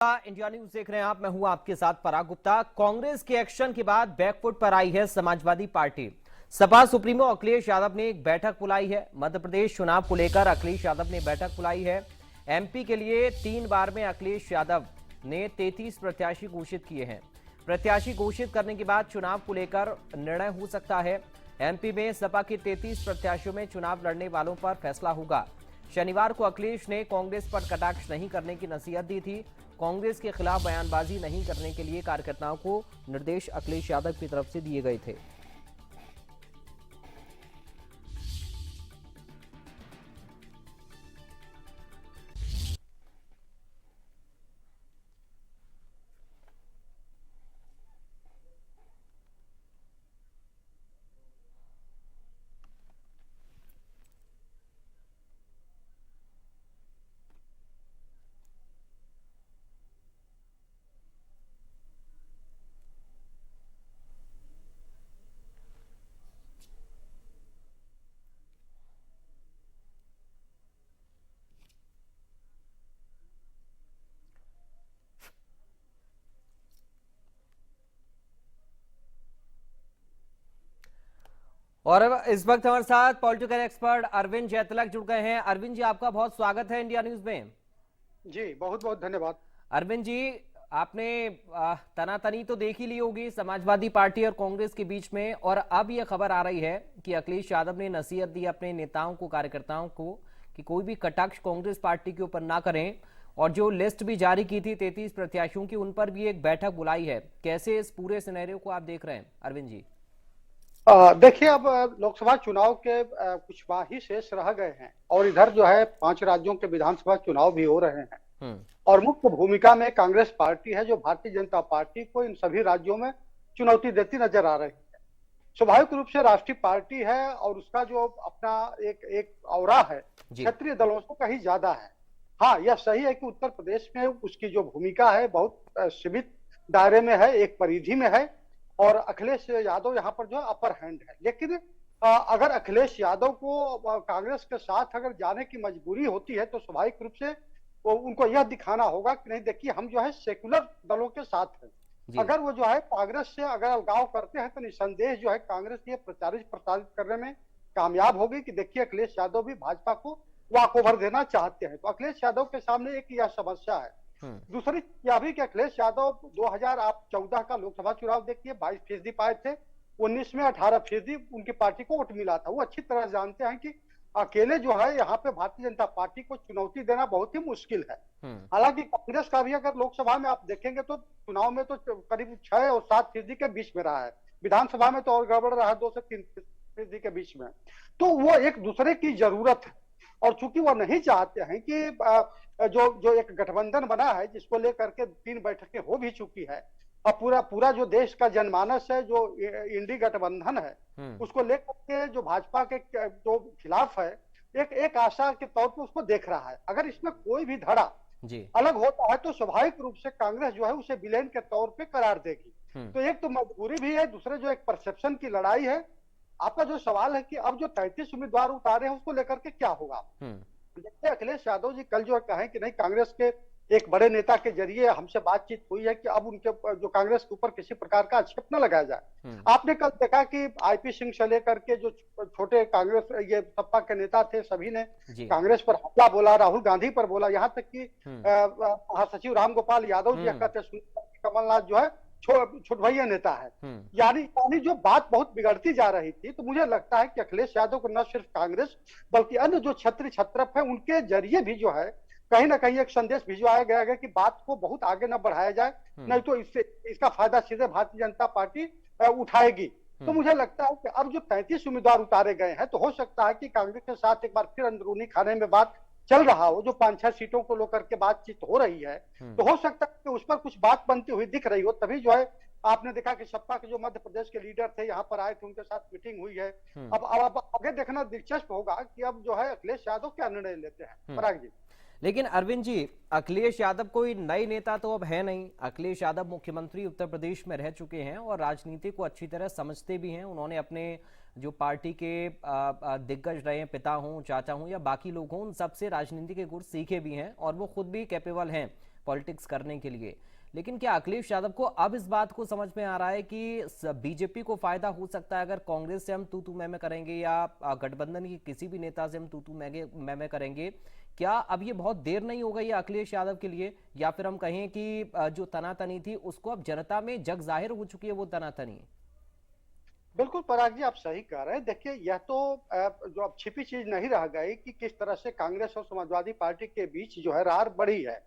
India news देख रहे हैं आप। मैं हूं आपके साथ पराग गुप्ता। कांग्रेस के एक्शन के बाद बैकफुट पर आई है समाजवादी पार्टी। सपा सुप्रीमो अखिलेश यादव ने एक बैठक बुलाई है। मध्य प्रदेश चुनाव को लेकर अखिलेश यादव ने बैठक बुलाई है। एमपी के लिए 3 बार में अखिलेश यादव ने 33 प्रत्याशी घोषित किए हैं। प्रत्याशी घोषित करने के बाद चुनाव को लेकर निर्णय हो सकता है। एमपी में सपा के 33 प्रत्याशियों में चुनाव लड़ने वालों पर फैसला होगा। शनिवार को अखिलेश ने कांग्रेस पर कटाक्ष नहीं करने की नसीहत दी थी। कांग्रेस के खिलाफ बयानबाजी नहीं करने के लिए कार्यकर्ताओं को निर्देश अखिलेश यादव की तरफ से दिए गए थे। और अब इस वक्त हमारे साथ पॉलिटिकल एक्सपर्ट अरविंद जैतलक जुड़ गए हैं। अरविंद जी, आपका बहुत स्वागत है इंडिया न्यूज में। जी बहुत बहुत धन्यवाद। अरविंद जी, आपने तनातनी तो देख ही ली होगी समाजवादी पार्टी और कांग्रेस के बीच में, और अब यह खबर आ रही है कि अखिलेश यादव ने नसीहत दी अपने नेताओं को, कार्यकर्ताओं को, कि कोई भी कटाक्ष कांग्रेस पार्टी के ऊपर ना करें। और जो लिस्ट भी जारी की थी 33 प्रत्याशियों की, उन पर भी एक बैठक बुलाई है। कैसे इस पूरे सिनेरियो को आप देख रहे हैं अरविंद जी? देखिए, अब लोकसभा चुनाव के कुछ माह ही शेष रह गए हैं और इधर जो है 5 राज्यों के विधानसभा चुनाव भी हो रहे हैं और मुख्य भूमिका में कांग्रेस पार्टी है, जो भारतीय जनता पार्टी को इन सभी राज्यों में चुनौती देती नजर आ रही है। स्वाभाविक रूप से राष्ट्रीय पार्टी है और उसका जो अपना एक औरा है क्षेत्रीय दलों से कहीं ज्यादा है। हाँ, यह सही है कि उत्तर प्रदेश में उसकी जो भूमिका है बहुत सीमित दायरे में है, एक परिधि में है और अखिलेश यादव यहाँ पर जो है अपर हैंड है। लेकिन अगर अखिलेश यादव को कांग्रेस के साथ अगर जाने की मजबूरी होती है तो स्वाभाविक रूप से उनको यह दिखाना होगा कि नहीं, देखिए हम जो है सेकुलर दलों के साथ हैं। अगर वो जो है कांग्रेस से अगर अलगाव करते हैं तो निसंदेह जो है कांग्रेस ये प्रचारित करने में कामयाब होगी कि देखिए अखिलेश यादव भी भाजपा को वॉक ओवर देना चाहते हैं। तो अखिलेश यादव के सामने एक यह समस्या है। दूसरी यह भी कि अखिलेश यादव 2014 का लोकसभा चुनाव देखिए 22% पाए थे, 19 में 18% उनकी पार्टी को वोट मिला था। वो अच्छी तरह जानते हैं कि अकेले जो है यहाँ पे भारतीय जनता पार्टी को चुनौती देना बहुत ही मुश्किल है। हालांकि कांग्रेस का भी अगर लोकसभा में आप देखेंगे तो चुनाव में तो करीब 6 और 7% के बीच में रहा है, विधानसभा में तो और गड़बड़ रहा 2 से 3% के बीच में। तो वो एक दूसरे की जरूरत है और चूंकि वो नहीं चाहते हैं कि जो एक गठबंधन बना है जिसको लेकर के 3 बैठकें हो भी चुकी है और पूरा जो देश का जनमानस है जो इंडी गठबंधन है उसको लेकर के जो भाजपा के जो खिलाफ है एक आशा के तौर पर उसको देख रहा है। अगर इसमें कोई भी धड़ा अलग होता है तो स्वाभाविक रूप से कांग्रेस जो है उसे विलेन के तौर पे करार देगी। तो एक तो मजबूरी भी है, दूसरे जो एक परसेप्शन की लड़ाई है। आपका जो सवाल है कि अब जो 33 उम्मीदवार उतारे हैं उसको लेकर के क्या होगा, देखिए अखिलेश यादव जी कल जो कहें कि नहीं, कांग्रेस के एक बड़े नेता के जरिए हमसे बातचीत हुई है कि अब उनके जो कांग्रेस के ऊपर किसी प्रकार का आक्षेप न लगाया जाए। आपने कल देखा कि आईपी सिंह से लेकर के जो छोटे कांग्रेस ये सपा के नेता थे सभी ने कांग्रेस पर हमला बोला, राहुल गांधी पर बोला, यहाँ तक कि महासचिव रामगोपाल यादव जी कहते कमलनाथ जो है छुटभैया नेता है। यानी जो बात बहुत बिगड़ती जा रही थी, तो मुझे लगता है कि अखिलेश यादव को न सिर्फ कांग्रेस बल्कि अन्य जो छत्री छत्रप है उनके जरिए भी जो है कहीं ना कहीं एक संदेश भिजवाया गया है कि बात को बहुत आगे न बढ़ाया जाए, नहीं तो इसका फायदा सीधे भारतीय जनता पार्टी उठाएगी। तो मुझे लगता है कि अब जो 33 उम्मीदवार उतारे गए हैं तो हो सकता है कि कांग्रेस के साथ एक बार फिर अंदरूनी खाने में बात चल रहा हो, जो 5-6 सीटों को लेकर के बातचीत हो रही है, तो हो सकता है कि उस पर कुछ बात बनती हुई दिख रही हो। तभी जो है आपने देखा कि सपा के जो मध्य प्रदेश के लीडर थे यहाँ पर आए थे, उनके साथ मीटिंग हुई है। अब आगे देखना दिलचस्प होगा कि अब जो है अखिलेश यादव क्या निर्णय लेते हैं। पराग जी, लेकिन अरविंद जी, अखिलेश यादव कोई नए नेता तो अब है नहीं। अखिलेश यादव मुख्यमंत्री उत्तर प्रदेश में रह चुके हैं और राजनीति को अच्छी तरह समझते भी हैं। उन्होंने अपने जो पार्टी के दिग्गज रहे, पिता हों, चाचा हों या बाकी लोग हों, उन सबसे राजनीति के गुर सीखे भी हैं और वो खुद भी कैपेबल हैं पॉलिटिक्स करने के लिए। लेकिन क्या अखिलेश यादव को अब इस बात को समझ में आ रहा है कि बीजेपी को फायदा हो सकता है अगर कांग्रेस से हम तू तू मैं करेंगे या गठबंधन की किसी भी नेता से हम तू तू मैं करेंगे? क्या अब ये बहुत देर नहीं हो गई है अखिलेश यादव के लिए, या फिर हम कहें कि जो तनातनी थी उसको अब जनता में जग जाहिर हो चुकी है वो तनातनी? बिल्कुल पराग जी, आप सही कह रहे हैं। देखिए, यह तो जो अब छिपी चीज नहीं रह गई कि किस तरह से कांग्रेस और समाजवादी पार्टी के बीच जो है रार बढ़ी है।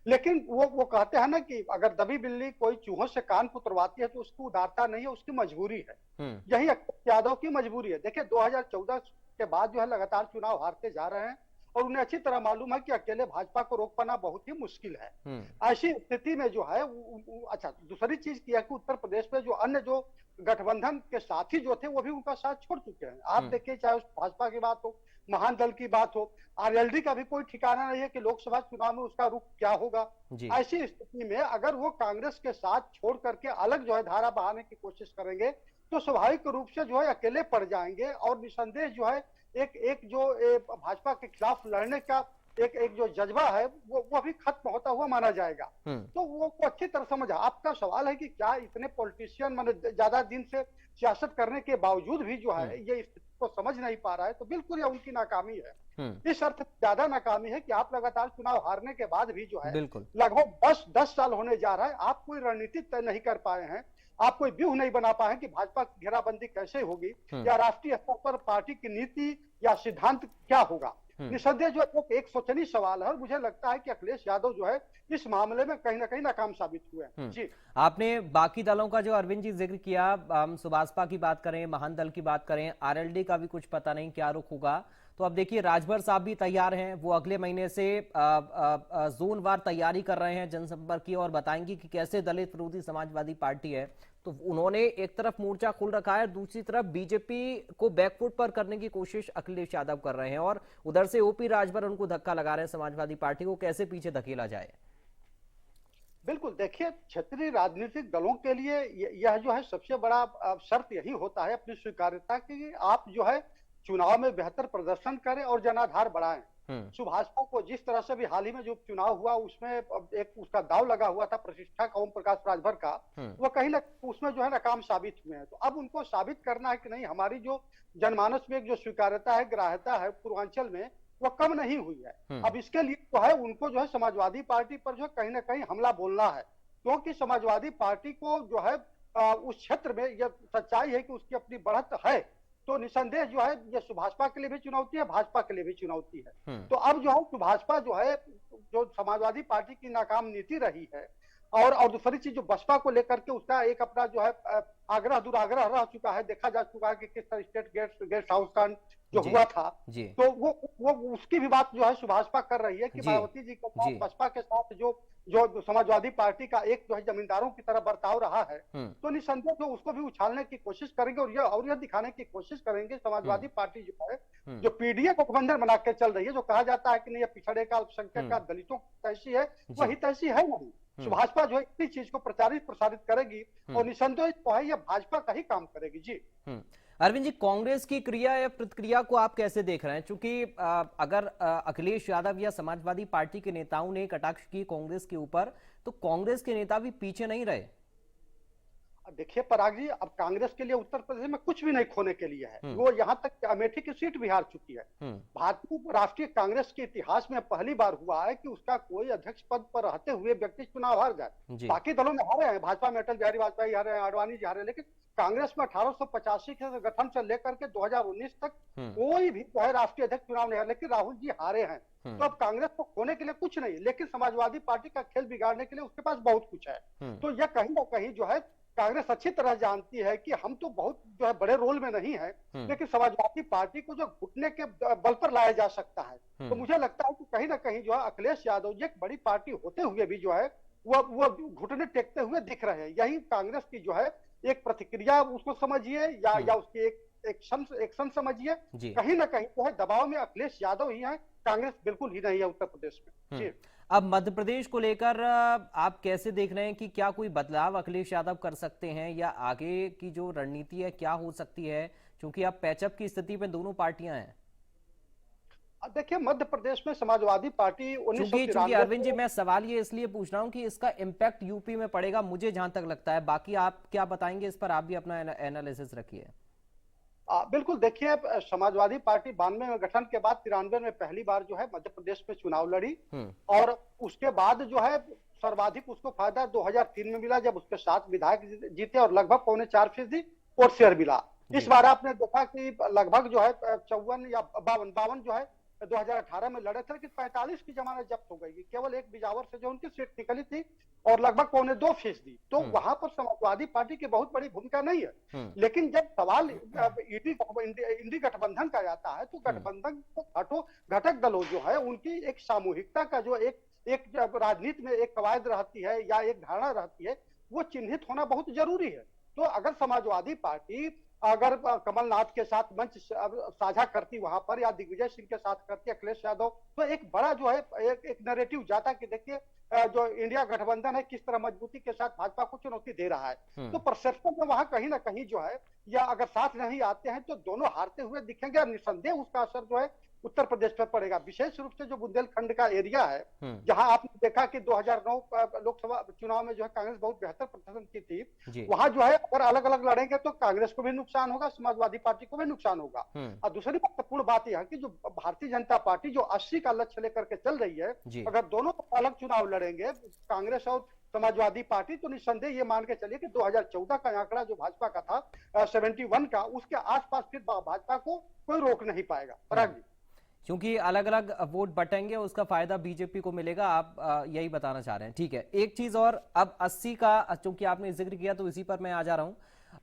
लेकिन वो कहते हैं ना कि अगर दबी बिल्ली कोई चूहों से कान कुतरवाती है तो उसकी उदारता नहीं है, उसकी मजबूरी है। यही अखिलेश यादव की मजबूरी है। देखिए, 2014 के बाद जो है लगातार चुनाव हारते जा रहे हैं और उन्हें अच्छी तरह मालूम है कि अकेले भाजपा को रोक पाना बहुत ही मुश्किल है। ऐसी स्थिति में जो है अच्छा, दूसरी चीज की है कि उत्तर प्रदेश में जो अन्य जो गठबंधन के साथी जो थे वो भी उनका साथ छोड़ चुके हैं। आप देखिए, चाहे उस भाजपा की बात हो, महान दल की बात हो, आरएलडी का भी कोई ठिकाना नहीं है कि लोकसभा चुनाव में उसका रुख क्या होगा। ऐसी स्थिति में अगर वो कांग्रेस के साथ छोड़ करके अलग जो है धारा बहाने की कोशिश करेंगे तो स्वाभाविक रूप से जो है अकेले पड़ जाएंगे और निसंदेह जो है एक जो भाजपा के खिलाफ लड़ने का एक जो जज्बा है वो भी खत्म होता हुआ माना जाएगा। तो वो अच्छी तरह समझा। आपका सवाल है कि क्या इतने पॉलिटिशियन माने ज्यादा दिन से सियासत करने के बावजूद भी जो है ये स्थिति को समझ नहीं पा रहा है, तो बिल्कुल ये उनकी नाकामी है। इस अर्थ में ज्यादा नाकामी है कि आप लगातार चुनाव हारने के बाद भी जो है लगभग 10 साल होने जा रहा है, आप कोई रणनीति तय नहीं कर पाए हैं, आप कोई व्यूह नहीं बना पाए कि भाजपा की घेराबंदी कैसे होगी या राष्ट्रीय स्तर पर पार्टी की नीति या सिद्धांत क्या होगा। निसंदेह जो है एक सोचनीय सवाल है और मुझे लगता है कि अखिलेश यादव जो है इस मामले में कहीं ना कहीं नाकाम साबित हुए हैं। जी, आपने बाकी दलों का जो अरविंद जी जिक्र किया, हम सुभाषपा की बात करें, महान दल की बात करें, आरएलडी का भी कुछ पता नहीं क्या रुख होगा। तो अब देखिए, राजभर साहब भी तैयार हैं, वो अगले महीने से जोन वार तैयारी कर रहे हैं जनसंपर्क की और बताएंगे कि कैसे दलित विरोधी समाजवादी पार्टी है। तो उन्होंने एक तरफ मोर्चा खोल रखा है, दूसरी तरफ बीजेपी को बैकफुट पर करने की कोशिश अखिलेश यादव कर रहे हैं और उधर से ओपी राजभर उनको धक्का लगा रहे हैं समाजवादी पार्टी को, कैसे पीछे धकेला जाए। बिल्कुल, देखिए, क्षेत्रीय राजनीतिक दलों के लिए यह जो है सबसे बड़ा शर्त यही होता है अपनी स्वीकार्यता की आप जो है चुनाव में बेहतर प्रदर्शन करें और जनाधार बढ़ाएं। सुभाषपा को जिस तरह से भी हाल ही में जो चुनाव हुआ उसमें एक उसका दाव लगा हुआ था प्रतिष्ठा का, ओम प्रकाश राजभर का, वो कहीं ना उसमें जो है नाकाम साबित हुए हैं। तो अब उनको साबित करना है कि नहीं, हमारी जो जनमानस में जो स्वीकार्यता है, ग्राह्यता है पूर्वांचल में, वो कम नहीं हुई है। अब इसके लिए जो है उनको जो है समाजवादी पार्टी पर जो कहीं ना कहीं हमला बोलना है, क्योंकि समाजवादी पार्टी को जो है उस क्षेत्र में यह सच्चाई है कि उसकी अपनी बढ़त है। तो निसंदेह जो है ये सुभाषपा के लिए भी चुनौती है, भाजपा के लिए भी चुनौती है। तो अब जो है सुभाषपा जो है जो समाजवादी पार्टी की नाकाम नीति रही है और दूसरी चीज जो बसपा को लेकर के उसका एक अपना जो है आग्रह दुराग्रह रह चुका है, देखा जा चुका है कि किस तरह स्टेट गेस्ट हाउस का जो हुआ था, तो वो उसकी भी बात जो है सुभाषपा कर रही है कि मायावती जी के साथ बसपा के साथ जो समाजवादी पार्टी का एक जो है जमींदारों की तरह बर्ताव रहा है, तो निसंदेह जो उसको भी उछालने की कोशिश करेंगे और यह दिखाने की कोशिश करेंगे समाजवादी पार्टी जो है जो पीडीए गठबंधन बना के चल रही है, जो कहा जाता है कि नहीं पिछड़े का, अल्पसंख्यक का, दलितों तैसी है, वही तैसी है नहीं। सुभाषपा जो है इतनी चीज को प्रसारित करेगी और निसंदेह जो है यह भाजपा का ही काम करेगी। जी अरविंद जी, कांग्रेस की क्रिया या प्रतिक्रिया को आप कैसे देख रहे हैं? क्योंकि अगर अखिलेश यादव या समाजवादी पार्टी के नेताओं ने कटाक्ष की कांग्रेस के ऊपर, तो कांग्रेस के नेता भी पीछे नहीं रहे। देखिए पराग जी, अब कांग्रेस के लिए उत्तर प्रदेश में कुछ भी नहीं खोने के लिए है। वो यहाँ तक अमेठी की सीट भी हार चुकी है। भारतीय राष्ट्रीय कांग्रेस के इतिहास में पहली बार हुआ है कि उसका कोई अध्यक्ष पद पर रहते हुए व्यक्ति चुनाव हार जाए। बाकी दलों में हारे हैं, भाजपा में अटल बिहारी वाजपेयी हारे हैं, आडवाणी जी हारे, लेकिन कांग्रेस में 1885 के गठन से लेकर के 2019 तक कोई भी जो है राष्ट्रीय अध्यक्ष चुनाव नहीं हारे, लेकिन राहुल जी हारे हैं। तो अब कांग्रेस को खोने के लिए कुछ नहीं, लेकिन समाजवादी पार्टी का खेल बिगाड़ने के लिए उसके पास बहुत कुछ है। तो यह कहीं ना कहीं जो है कांग्रेस अच्छी तरह जानती है कि हम तो बहुत जो है बड़े रोल में नहीं है, लेकिन समाजवादी पार्टी को जो घुटने के बल पर लाया जा सकता है। तो मुझे लगता है कि कहीं ना कहीं जो है अखिलेश यादव जी एक बड़ी पार्टी होते हुए भी जो है वो घुटने टेकते हुए दिख रहे हैं। यही कांग्रेस की जो है एक प्रतिक्रिया उसको समझिए या उसकी एक एक्शन समझिए, कहीं ना कहीं जो है दबाव में अखिलेश यादव ही है, कांग्रेस बिल्कुल ही नहीं है उत्तर प्रदेश में। जी, अब मध्य प्रदेश को लेकर आप कैसे देख रहे हैं कि क्या कोई बदलाव अखिलेश यादव कर सकते हैं या आगे की जो रणनीति है क्या हो सकती है, क्योंकि अब पैचअप की स्थिति में दोनों पार्टियां हैं? देखिए मध्य प्रदेश में समाजवादी पार्टी उन्नीस चूंकि अरविंद जी, मैं सवाल ये इसलिए पूछ रहा हूं कि इसका इम्पैक्ट यूपी में पड़ेगा, मुझे जहां तक लगता है। बाकी आप क्या बताएंगे इस पर? आप भी अपना एनालिसिस रखिए। बिल्कुल देखिए, समाजवादी पार्टी 92 में गठन के बाद 93 में पहली बार जो है मध्य प्रदेश में चुनाव लड़ी। और उसके बाद जो है सर्वाधिक उसको फायदा 2003 में मिला, जब उसके 7 विधायक जीते और लगभग 4.25% वोट शेयर मिला। इस बार आपने देखा कि लगभग जो है 54 या 52 जो है 2018 में लड़े थे, लेकिन 45 की जमानत जब्त हो गई। केवल एक बिजावर से जो उनकी सीट निकली थी और लगभग 2.25%। तो वहां पर समाजवादी पार्टी की बहुत बड़ी भूमिका नहीं है। लेकिन जब सवाल इंडी गठबंधन का आता है, तो गठबंधन घटक दलों जो है उनकी एक सामूहिकता का जो एक राजनीति में एक कवायद रहती है या एक धारणा रहती है, वो चिन्हित होना बहुत जरूरी है। तो अगर समाजवादी पार्टी अगर कमलनाथ के साथ मंच साझा करती वहां पर, या दिग्विजय सिंह के साथ करती अखिलेश यादव, तो एक बड़ा जो है एक नैरेटिव जाता कि देखिए जो इंडिया गठबंधन है किस तरह मजबूती के साथ भाजपा को चुनौती दे रहा है। तो परसेप्शन में वहां कहीं ना कहीं जो है, या अगर साथ नहीं आते हैं तो दोनों हारते हुए दिखेंगे, और निसंदेह उसका असर जो है उत्तर प्रदेश पर पड़ेगा। विशेष रूप से जो बुंदेलखंड का एरिया है, जहां आपने देखा कि 2009 लोकसभा चुनाव में जो है कांग्रेस बहुत बेहतर प्रदर्शन की थी, वहां जो है अगर अलग अलग लड़ेंगे तो कांग्रेस को भी नुकसान होगा, समाजवादी पार्टी को भी नुकसान होगा। और दूसरी महत्वपूर्ण बात यह है कि जो भारतीय जनता पार्टी जो 80 का लक्ष्य लेकर के चल रही है, अगर दोनों अलग चुनाव लड़ेंगे कांग्रेस और समाजवादी पार्टी, तो निस्संदेह ये मान के चलिए कि 2014 का आंकड़ा जो भाजपा का था 71 का, उसके आसपास फिर भाजपा को कोई रोक नहीं पाएगा। पराग जी, क्योंकि अलग अलग वोट बटेंगे, उसका फायदा बीजेपी को मिलेगा, आप यही बताना चाह रहे हैं। ठीक है, एक चीज और, अब 80 का चूंकि आपने जिक्र किया तो इसी पर मैं आ जा रहा हूं।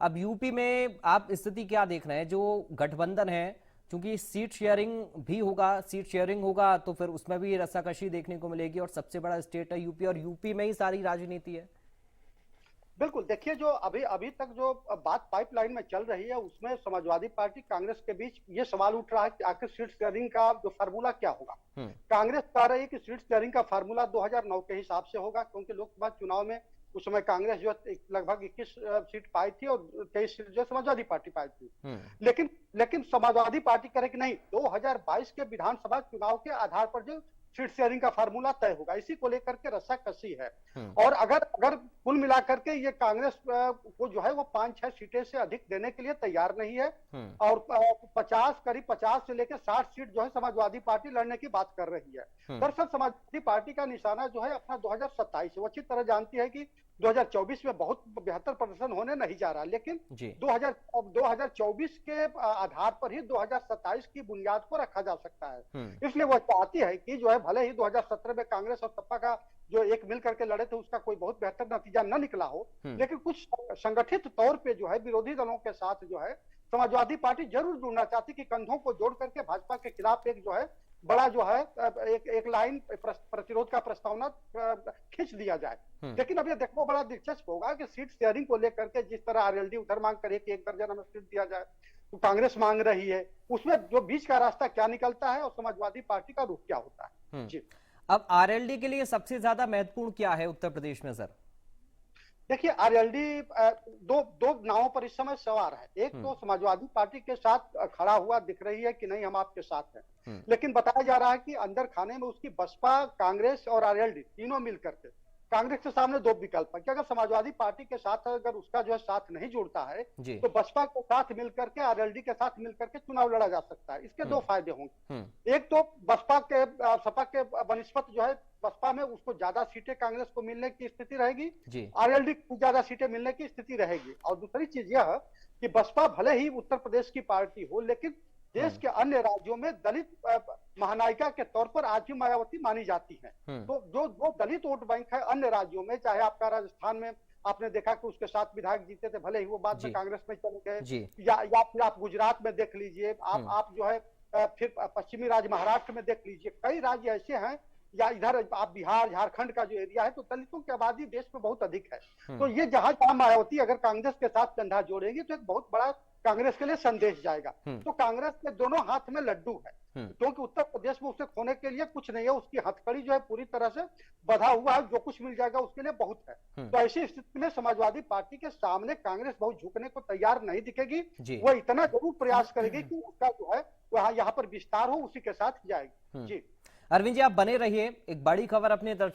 अब यूपी में आप स्थिति क्या देख रहे हैं? जो गठबंधन है, क्योंकि सीट शेयरिंग होगा तो फिर उसमें भी रस्साकशी देखने को मिलेगी, और सबसे बड़ा स्टेट है यूपी, और यूपी में ही सारी राजनीति है। बिल्कुल देखिए, जो अभी तक जो बात पाइपलाइन में चल रही है, उसमें समाजवादी पार्टी कांग्रेस के बीच ये सवाल उठ रहा है कि आखिर सीट शेयरिंग का जो फार्मूला क्या होगा। कांग्रेस कह रही है कि सीट शेयरिंग का फार्मूला 2009 के हिसाब से होगा, क्योंकि लोकसभा चुनाव में उस समय कांग्रेस जो लगभग 21 सीट पाई थी और 23 सीट जो समाजवादी पार्टी पाई थी। लेकिन समाजवादी पार्टी कह रही कि नहीं, 2022 के विधानसभा चुनाव के आधार पर जो सीट शेयरिंग का फार्मूला तय होगा, इसी को लेकर के रस्साकसी है। और अगर कुल मिलाकर के ये कांग्रेस को जो है वो 5-6 सीटें से अधिक देने के लिए तैयार नहीं है, और करीब 50 से लेकर 60 सीट जो है समाजवादी पार्टी लड़ने की बात कर रही है। दरअसल समाजवादी पार्टी का निशाना जो है अपना 2027, वो अच्छी तरह जानती है कि 2024 में बहुत बेहतर प्रदर्शन होने नहीं जा रहा, लेकिन 2024 के आधार पर ही 2027 की बुनियाद को रखा जा सकता है। इसलिए वो चाहती है कि जो है भले ही 2017 में कांग्रेस और सपा का जो एक मिल करके लड़े थे उसका कोई बहुत बेहतर नतीजा न निकला हो, लेकिन कुछ संगठित तौर पे जो है विरोधी दलों के साथ जो है समाजवादी पार्टी जरूर जुड़ना चाहती कि कंधों को जोड़ करके भाजपा के खिलाफ एक जो है बड़ा जो है एक लाइन प्रतिरोध का प्रस्तावना खींच दिया जाए। लेकिन अब ये देखो बड़ा दिलचस्प होगा कि सीट शेयरिंग को लेकर के जिस तरह आरएलडी उधर मांग करे कि 1 दर्जन हमें सीट दिया जाए, तो कांग्रेस मांग रही है, उसमें जो बीच का रास्ता क्या निकलता है और समाजवादी पार्टी का रुख क्या होता है। जी, अब आरएलडी के लिए सबसे ज्यादा महत्वपूर्ण क्या है उत्तर प्रदेश में सर? देखिए आरएलडी दो नावों पर इस समय सवार है। एक तो समाजवादी पार्टी के साथ खड़ा हुआ दिख रही है कि नहीं हम आपके साथ हैं, लेकिन बताया जा रहा है कि अंदर खाने में उसकी बसपा, कांग्रेस और आरएलडी तीनों मिलकर के कांग्रेस के सामने 2 विकल्प है कि अगर समाजवादी पार्टी के साथ अगर उसका जो है साथ नहीं जुड़ता है तो बसपा के साथ मिलकर के, आरएलडी के साथ मिलकर के चुनाव लड़ा जा सकता है। इसके 2 फायदे होंगे। एक तो बसपा के सपा के बनिस्पत जो है बसपा में उसको ज्यादा सीटें कांग्रेस को मिलने की स्थिति रहेगी, आरएलडी को ज्यादा सीटें मिलने की स्थिति रहेगी। और दूसरी चीज यह कि बसपा भले ही उत्तर प्रदेश की पार्टी हो, लेकिन देश के अन्य राज्यों में दलित महानायिका के तौर पर आज भी मायावती मानी जाती है। तो जो दलित वोट बैंक है अन्य राज्यों में, चाहे आपका राजस्थान में आपने देखा कि उसके 7 विधायक जीते थे, भले ही वो बाद में कांग्रेस में चले गए, या फिर आप गुजरात में देख लीजिए, आप जो है फिर पश्चिमी राज्य महाराष्ट्र में देख लीजिए, कई राज्य ऐसे हैं, या इधर आप बिहार झारखंड का जो एरिया है, तो दलितों की आबादी देश में बहुत अधिक है। तो ये जहां मायावती अगर कांग्रेस के साथ कंधा जोड़ेंगी तो एक बहुत बड़ा कांग्रेस के लिए संदेश जाएगा। तो कांग्रेस के दोनों हाथ में लड्डू है, क्योंकि उत्तर प्रदेश में उसे खोने के लिए कुछ नहीं है, उसकी हथकड़ी जो है पूरी तरह से बंधा हुआ है, जो कुछ मिल जाएगा उसके लिए बहुत है। तो ऐसी स्थिति में समाजवादी पार्टी के सामने कांग्रेस बहुत झुकने को तैयार नहीं दिखेगी। वो इतना जरूर प्रयास करेगी कि उसका जो है वहां यहाँ पर विस्तार हो, उसी के साथ जाएगी। जी अरविंद जी, आप बने रहिए। एक बड़ी खबर अपने दर्शकों